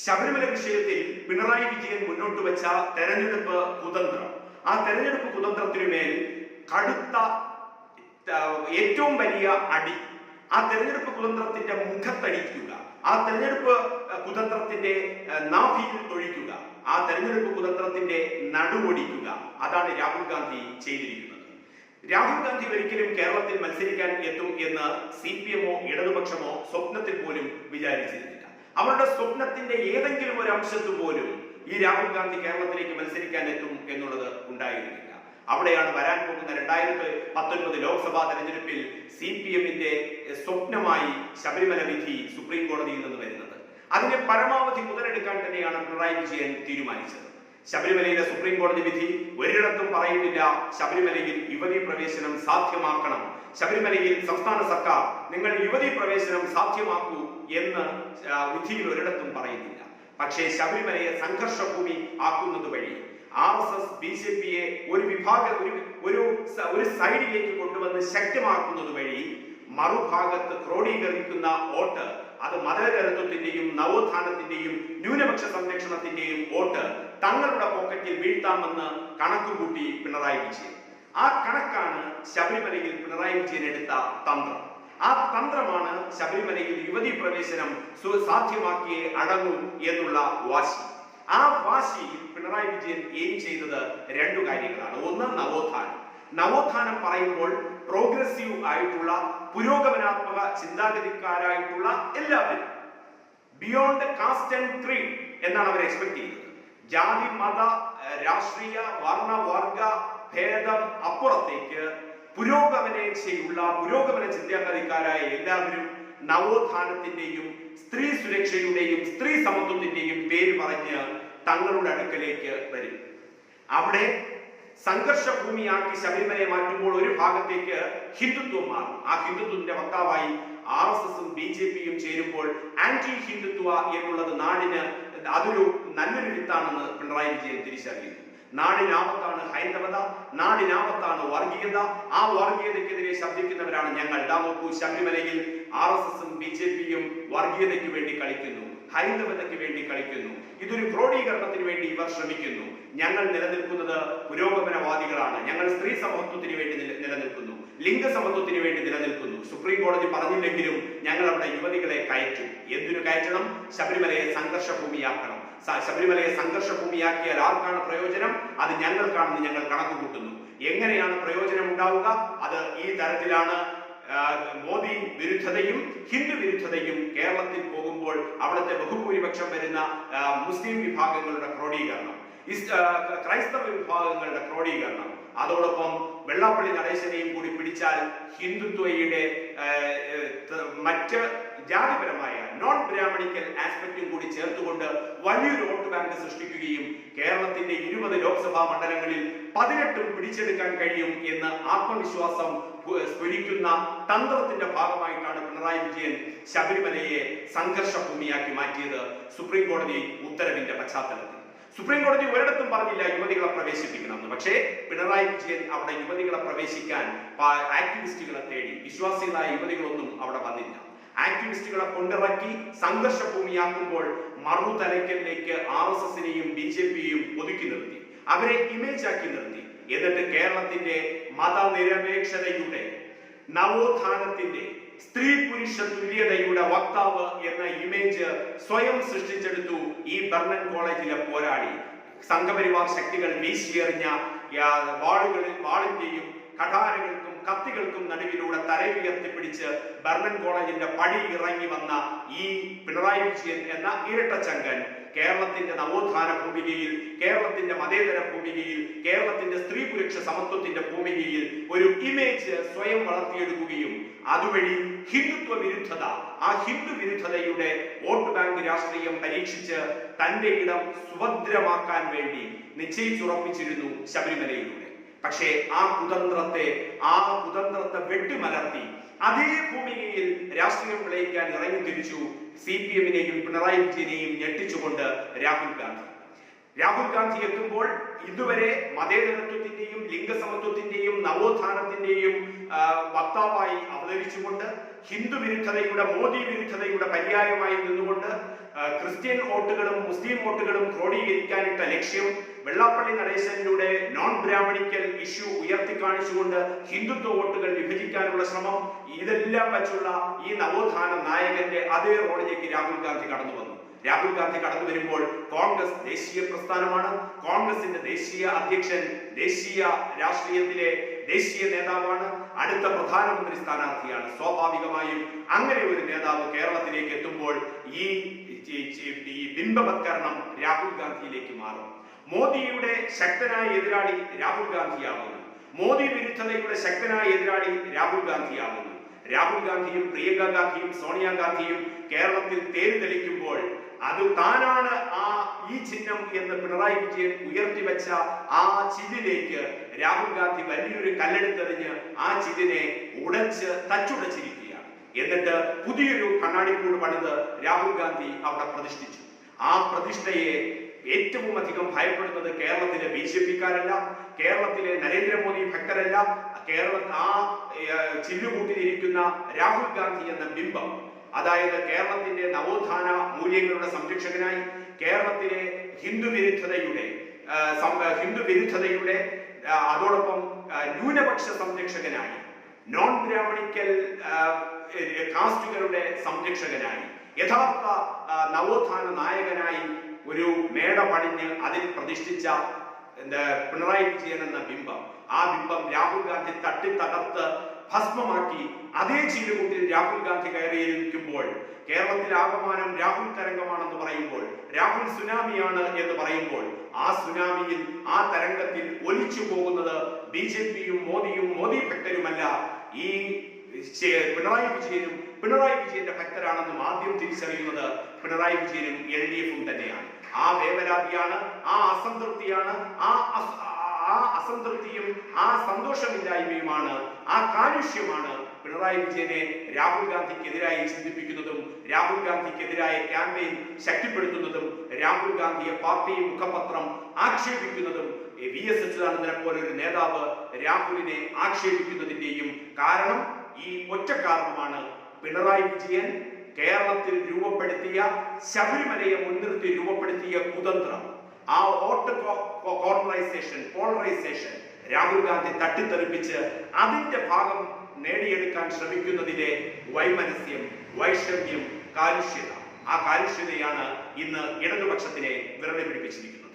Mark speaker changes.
Speaker 1: ശബരിമല വിഷയത്തിൽ പിണറായി വിജയൻ മുന്നോട്ട് വെച്ച തെരഞ്ഞെടുപ്പ് കുതന്ത്രം, ആ തെരഞ്ഞെടുപ്പ് കുതന്ത്രത്തിനുമേൽ കടുത്ത ഏറ്റവും വലിയ അടി, ആ തെരഞ്ഞെടുപ്പ് കുതന്ത്രത്തിന്റെ മുഖത്തടിക്കുക, ആ തെരഞ്ഞെടുപ്പ് കുതന്ത്രത്തിന്റെ നാഭിയിൽ തൊഴിക്കുക, ആ തെരഞ്ഞെടുപ്പ് കുതന്ത്രത്തിന്റെ നടുവൊടിക്കുക, അതാണ് രാഹുൽ ഗാന്ധി ചെയ്തിരിക്കുന്നത്. രാഹുൽ ഗാന്ധി ഒരിക്കലും കേരളത്തിൽ മത്സരിക്കാൻ എത്തും എന്ന് CPM-ഓ ഇടതുപക്ഷമോ സ്വപ്നത്തിൽ പോലും വിചാരിച്ചിരുന്നില്ല. അവരുടെ സ്വപ്നത്തിന്റെ ഏതെങ്കിലും ഒരു അംശത്തു പോലും ഈ രാഹുൽ ഗാന്ധി കേരളത്തിലേക്ക് മത്സരിക്കാൻ എത്തും എന്നുള്ളത് ഉണ്ടായിരുന്നില്ല. അവിടെയാണ് വരാൻ പോകുന്ന 2019 ലോക്സഭാ തെരഞ്ഞെടുപ്പിൽ CPM-ന്റെ സ്വപ്നമായി ശബരിമല വിധി സുപ്രീം കോടതിയിൽ നിന്ന് വരുന്നത്. അതിനെ പരമാവധി മുതലെടുക്കാൻ തന്നെയാണ് പിണറായി വിജയൻ തീരുമാനിച്ചത്. ശബരിമലയിലെ സുപ്രീം കോടതി വിധി ഒരിടത്തും പറയുന്നില്ല ശബരിമലയിൽ യുവതീ പ്രവേശനം സാധ്യമാക്കണം, ശബരിമലയിൽ സംസ്ഥാന സർക്കാർ നിങ്ങൾ യുവതീ പ്രവേശനം സാധ്യമാക്കൂ എന്ന് വിധിയിൽ ഒരിടത്തും പറയുന്നില്ല. പക്ഷേ ശബരിമലയെ സംഘർഷഭൂമി ആക്കുന്നത് വഴി RSS BJP-യെ ഒരു സൈഡിലേക്ക് കൊണ്ടുവന്ന് ശക്തമാക്കുന്നത് വഴി മറുഭാഗത്ത് ക്രോഡീകരിക്കുന്ന വോട്ട്, അത് മതേതരത്വത്തിന്റെയും നവോത്ഥാനത്തിന്റെയും ന്യൂനപക്ഷ സംരക്ഷണത്തിന്റെയും വോട്ട് തങ്ങളുടെ പോക്കറ്റിൽ വീഴ്ത്താമെന്ന് കണക്കുകൂട്ടി പിണറായി വിജയൻ. ആ കണക്കാണ് ശബരിമലയിൽ പിണറായി വിജയൻ എടുത്ത തന്ത്രം. ആ തന്ത്രമാണ് ശബരിമലയിൽ യുവതീ പ്രവേശനം സാധ്യമാക്കിയേ അടങ്ങൂ എന്നുള്ള വാശി. ആ വാശിയിൽ പിണറായി വിജയൻ ചെയ്തത് രണ്ടു കാര്യങ്ങളാണ്. ഒന്ന്, നവോത്ഥാനം പറയുമ്പോൾ പ്രോഗ്രസീവ് ആയിട്ടുള്ള പുരോഗമനാത്മക ചിന്താഗതിക്കാരായിട്ടുള്ള എല്ലാവരും ബിയോണ്ട് കാസ്റ്റ് ആൻഡ് ക്രീഡ് എന്നാണ് അവർ എക്സ്പെക്ട് ചെയ്യുന്നത്. ജാതി മത രാഷ്ട്രീയ വർണ്ണ വർഗ ഭേദം അപ്പുറത്തേക്ക് പുരോഗമന ചിന്താഗതിക്കാരായ എല്ലാവരും നവോത്ഥാനത്തിന്റെയും സ്ത്രീ സുരക്ഷയുടെയും സ്ത്രീ സമത്വത്തിന്റെയും പേര് പറഞ്ഞ് തങ്ങളുടെ അടുക്കലേക്ക് വരും. അവിടെ സംഘർഷഭൂമിയാക്കി ശബരിമലയെ മാറ്റുമ്പോൾ ഒരു ഭാഗത്തേക്ക് ഹിന്ദുത്വം മാറും. ആ ഹിന്ദുത്വത്തിന്റെ വക്താവായി RSS-ഉം BJP-യും ചേരുമ്പോൾ ആന്റി ഹിന്ദുത്വ എന്നുള്ളത് നാടിന് അതൊരു നല്ലൊരു വിത്താണെന്ന് പിണറായി വിജയൻ തിരിച്ചറിയുന്നു. നാടിനാപത്താണ് ഹൈന്ദവത, നാടിനാപത്താണ് വർഗീയത. ആ വർഗീയതയ്ക്കെതിരെ ശബ്ദിക്കുന്നവരാണ് ഞങ്ങൾ. നോക്കൂ, ശബരിമലയിൽ RSS-ഉം BJP-യും വർഗീയതയ്ക്ക് വേണ്ടി കളിക്കുന്നു, ഹൈന്ദവതയ്ക്ക് വേണ്ടി കളിക്കുന്നു. ഇതൊരു ക്രോഡീകരണത്തിന് വേണ്ടി ഇവർ ശ്രമിക്കുന്നു. ഞങ്ങൾ നിലനിൽക്കുന്നത് പുരോഗമനവാദികളാണ്, ഞങ്ങൾ സ്ത്രീ സമത്വത്തിന് വേണ്ടി നിലനിൽക്കുന്നു, ലിംഗസമത്വത്തിന് വേണ്ടി നിലനിൽക്കുന്നു. സുപ്രീം കോടതി പറഞ്ഞില്ലെങ്കിലും ഞങ്ങൾ അവിടെ യുവതികളെ കയറ്റും. എന്തിനു കയറ്റണം? ശബരിമലയെ സംഘർഷഭൂമിയാക്കണം. ശബരിമലയെ സംഘർഷഭൂമിയാക്കിയാൽ ആർക്കാണ് പ്രയോജനം? അത് ഞങ്ങൾക്കാണെന്ന് ഞങ്ങൾ കണക്കുകൂട്ടുന്നു. എങ്ങനെയാണ് പ്രയോജനം ഉണ്ടാവുക? അത് ഈ തരത്തിലാണ്. മോദി വിരുദ്ധതയും ഹിന്ദു വിരുദ്ധതയും കേരളത്തിൽ പോകുമ്പോൾ അവിടുത്തെ ബഹുഭൂരിപക്ഷം വരുന്ന മുസ്ലിം വിഭാഗങ്ങളുടെ ക്രോഡീകരണം, ക്രൈസ്തവ വിഭാഗങ്ങളുടെ ക്രോഡീകരണം, അതോടൊപ്പം വെള്ളാപ്പള്ളി നടേശനെയും കൂടി പിടിച്ചാൽ ഹിന്ദുത്വയുടെ മറ്റ് ജാതിപരമായ നോൺ ബ്രാഹ്മണിക്കൽ ആസ്പെക്റ്റും കൂടി ചേർത്തുകൊണ്ട് വലിയൊരു വോട്ട് ബാങ്ക് സൃഷ്ടിക്കുകയും കേരളത്തിന്റെ 20 ലോക്സഭാ മണ്ഡലങ്ങളിൽ 18 പിടിച്ചെടുക്കാൻ കഴിയും എന്ന് ആത്മവിശ്വാസം സ്ഫുരിക്കുന്ന തന്ത്രത്തിന്റെ ഭാഗമായിട്ടാണ് പിണറായി വിജയൻ ശബരിമലയെ സംഘർഷഭൂമിയാക്കി മാറ്റിയത്. സുപ്രീം കോടതി ഉത്തരവിന്റെ പശ്ചാത്തലത്തിൽ സുപ്രീം കോടതി ഒരിടത്തും പറഞ്ഞില്ല യുവതികളെ പ്രവേശിപ്പിക്കണമെന്ന്. പക്ഷേ പിണറായി വിജയൻ അവിടെ യുവതികളെ പ്രവേശിക്കാൻ ആക്ടിവിസ്റ്റുകളെ തേടി. വിശ്വാസികളായ യുവതികളൊന്നും അവിടെ വന്നില്ല. ആക്ടിവിസ്റ്റുകളെ കൊണ്ടിറക്കി സംഘർഷഭൂമിയാക്കുമ്പോൾ മറുതലയ്ക്കലിലേക്ക് RSS-നെയും BJP-യും ഒതുക്കി നിർത്തി, അവരെ ഇമേജ് ആക്കി നിർത്തി. എന്നിട്ട് കേരളത്തിന്റെ മതനിരപേക്ഷതയുടെ, നവോത്ഥാനത്തിന്റെ, സ്ത്രീ പുരുഷ തുല്യതയുടെ വക്താവ് എന്ന ഇമേജ് സ്വയം സൃഷ്ടിച്ചെടുത്തു ഈ ബർണൻ കോളേജിലെ പോരാളി. സംഘപരിവാർ ശക്തികൾ വീശിയെറിഞ്ഞ വാളിന്റെയും കഠാരകൾക്കും കത്തികൾക്കും നടുവിലൂടെ തലയുയർത്തിപ്പിടിച്ച് ബർണൻ കോളേജിന്റെ പടി ഇറങ്ങി വന്ന ഈ പിണറായി വിജയൻ എന്ന ഇരട്ടച്ചങ്കൻ കേരളത്തിന്റെ നവോത്ഥാന ഭൂമികയിൽ, കേരളത്തിന്റെ മതേതര ഭൂമികയിൽ, കേരളത്തിന്റെ സ്ത്രീ പുരുഷ സമത്വത്തിന്റെ ഭൂമികയിൽ ഒരു ഇമേജ് സ്വയം വളർത്തിയെടുക്കുകയും അതുവഴി ഹിന്ദുത്വ വിരുദ്ധത, ആ ഹിന്ദു വിരുദ്ധതയുടെ വോട്ട് ബാങ്ക് രാഷ്ട്രീയം പരീക്ഷിച്ച് തന്റെ ഇടം സുഭദ്രമാക്കാൻ വേണ്ടി നിശ്ചയിച്ചുറപ്പിച്ചിരുന്നു ശബരിമലയിലൂടെ. പക്ഷേ ആ കുതന്ത്രത്തെ വെട്ടിമലർത്തി അതേ ഭൂമികയിൽ രാഷ്ട്രീയം വിളയിക്കാൻ ഇറങ്ങി തിരിച്ചു CPM-നെയും പിണറായി വിജയനെയും ഞെട്ടിച്ചുകൊണ്ട് രാഹുൽ ഗാന്ധി എത്തുമ്പോൾ ഇതുവരെ മതേതരത്വത്തിന്റെയും ലിംഗസമത്വത്തിന്റെയും നവോത്ഥാനത്തിന്റെയും വക്താവായി അവതരിച്ചുകൊണ്ട് ഹിന്ദു വിരുദ്ധതയുടെ മോദി വിരുദ്ധതയുടെ പര്യായമായി നിന്നുകൊണ്ട് ക്രിസ്ത്യൻ വോട്ടുകളും മുസ്ലിം വോട്ടുകളും ക്രോഡീകരിക്കാനിട്ട ലക്ഷ്യം വെള്ളാപ്പള്ളി നടേശനിലൂടെ നോൺ ബ്രാഹ്മണിക്കൽ ഇഷ്യൂ ഉയർത്തിക്കാണിച്ചുകൊണ്ട് ഹിന്ദുത്വ വോട്ടുകൾ വിഭജിക്കാനുള്ള ശ്രമം, ഇതെല്ലാം വച്ചുള്ള ഈ നവോത്ഥാന നായകന്റെ അതേ റോളിലേക്ക് രാഹുൽ ഗാന്ധി കടന്നു വന്നു. രാഹുൽ ഗാന്ധി കടന്നു വരുമ്പോൾ കോൺഗ്രസ് ദേശീയ പ്രസ്ഥാനമാണ്. കോൺഗ്രസിന്റെ ദേശീയ അധ്യക്ഷൻ ദേശീയ രാഷ്ട്രീയത്തിലെ ദേശീയ നേതാവാണ്, അടുത്ത പ്രധാനമന്ത്രി സ്ഥാനാർത്ഥിയാണ്. സ്വാഭാവികമായും അങ്ങനെ ഒരു നേതാവ് കേരളത്തിലേക്ക് എത്തുമ്പോൾ ഈ ബിംബവത്കരണം രാഹുൽ ഗാന്ധിയിലേക്ക് മാറും. മോദിയുടെ ശക്തനായ എതിരാളി രാഹുൽ ഗാന്ധിയാവുന്നു. മോദി വിരുദ്ധതയുടെ ശക്തനായ എതിരാളി രാഹുൽ ഗാന്ധിയാവുന്നു. രാഹുൽ ഗാന്ധിയും പ്രിയങ്ക ഗാന്ധിയും സോണിയാഗാന്ധിയും കേരളത്തിൽ തേര് തെളിക്കുമ്പോൾ അത് താനാണ് ഈ ചിഹ്നം എന്ന് പിണറായി വിജയൻ ഉയർത്തിവെച്ച ആ ചില്ലിലേക്ക് രാഹുൽ ഗാന്ധി വലിയൊരു കല്ലെടുത്തെറിഞ്ഞ് ആ ചില്ലിനെ തച്ചുടച്ചിരിക്കുകയാണ്. എന്നിട്ട് പുതിയൊരു കണ്ണാടിക്കൂട് പണിത് രാഹുൽ ഗാന്ധി അവിടെ പ്രതിഷ്ഠിച്ചു. ആ പ്രതിഷ്ഠയെ ഏറ്റവും അധികം ഭയപ്പെടുന്നത് കേരളത്തിലെ BJP-ക്കാരല്ല, കേരളത്തിലെ നരേന്ദ്രമോദി ഭക്തരല്ല, ചില്ലുകൂട്ടിലിരിക്കുന്ന രാഹുൽ ഗാന്ധി എന്ന ബിംബം, അതായത് കേരളത്തിന്റെ നവോത്ഥാന മൂല്യങ്ങളുടെ സംരക്ഷകനായി, കേരളത്തിലെ ഹിന്ദു വിരുദ്ധതയുടെ അതോടൊപ്പം ന്യൂനപക്ഷ സംരക്ഷകനായി, നോൺ ബ്രാഹ്മണിക്കൽ കാസ്റ്റുകളുടെ സംരക്ഷകനായി, യഥാർത്ഥ നവോത്ഥാന നായകനായി ഒരു മേട പണിഞ്ഞ് അതിൽ പ്രതിഷ്ഠിച്ച പിണറായി വിജയൻ എന്ന ബിംബം, ആ ബിംബം രാഹുൽ ഗാന്ധി തട്ടി തകർത്ത് ഭസ്മമാക്കി അതേ ചീലുകൂട്ടിൽ രാഹുൽ ഗാന്ധി കയറിയിരിക്കുമ്പോൾ, കേരളത്തിൽ ആകമാനം രാഹുൽ തരംഗമാണെന്ന് പറയുമ്പോൾ, രാഹുൽ സുനാമിയാണ് എന്ന് പറയുമ്പോൾ, ആ സുനാമിയിൽ ആ തരംഗത്തിൽ ഒലിച്ചു പോകുന്നത് BJP-യും മോദിയും മോദി ഭക്തരുമല്ല, ഈ പിണറായി വിജയനും പിണറായി വിജയന്റെ ഭക്തരാണെന്നും ആദ്യം തിരിച്ചറിയുന്നത് പിണറായി വിജയനും LDF-ഉം തന്നെയാണ്. ആ വേവലാതിയാണ്, ആ അസംതൃപ്തിയാണ്, ആ അസംതൃപ്തിയും ആ സന്തോഷമില്ലായ്മയുമാണ്, ആ കാലുഷ്യമാണ് പിണറായി വിജയനെ രാഹുൽ ഗാന്ധിക്കെതിരായി ചിന്തിപ്പിക്കുന്നതും രാഹുൽ ഗാന്ധിക്കെതിരായ ക്യാമ്പയിൻ ശക്തിപ്പെടുത്തുന്നതും രാഹുൽ ഗാന്ധിയെ പാർട്ടി മുഖപത്രം ആക്ഷേപിക്കുന്നതും VS അച്യുതാനന്ദനെ പോലെ ഒരു നേതാവ് രാഹുലിനെ ആക്ഷേപിക്കുന്നതിന്റെയും കാരണം ഈ ഒറ്റ കാരണമാണ്. പിണറായി വിജയൻ കേരളത്തിൽ രൂപപ്പെടുത്തിയ, ശബരിമലയെ മുൻനിർത്തി രൂപപ്പെടുത്തിയ കുതന്ത്രം, ആ വോട്ട് പോളറൈസേഷൻ രാഹുൽ ഗാന്ധി തട്ടിത്തെറിപ്പിച്ച് അതിന്റെ ഭാഗം നേടിയെടുക്കാൻ ശ്രമിക്കുന്നതിലെ വൈമനസ്യം, വൈഷമ്യം, കാലുഷ്യത, ആ കാലുഷ്യതയാണ് ഇന്ന് ഇടതുപക്ഷത്തിനെ വിരളി പിടിപ്പിച്ചിരിക്കുന്നത്.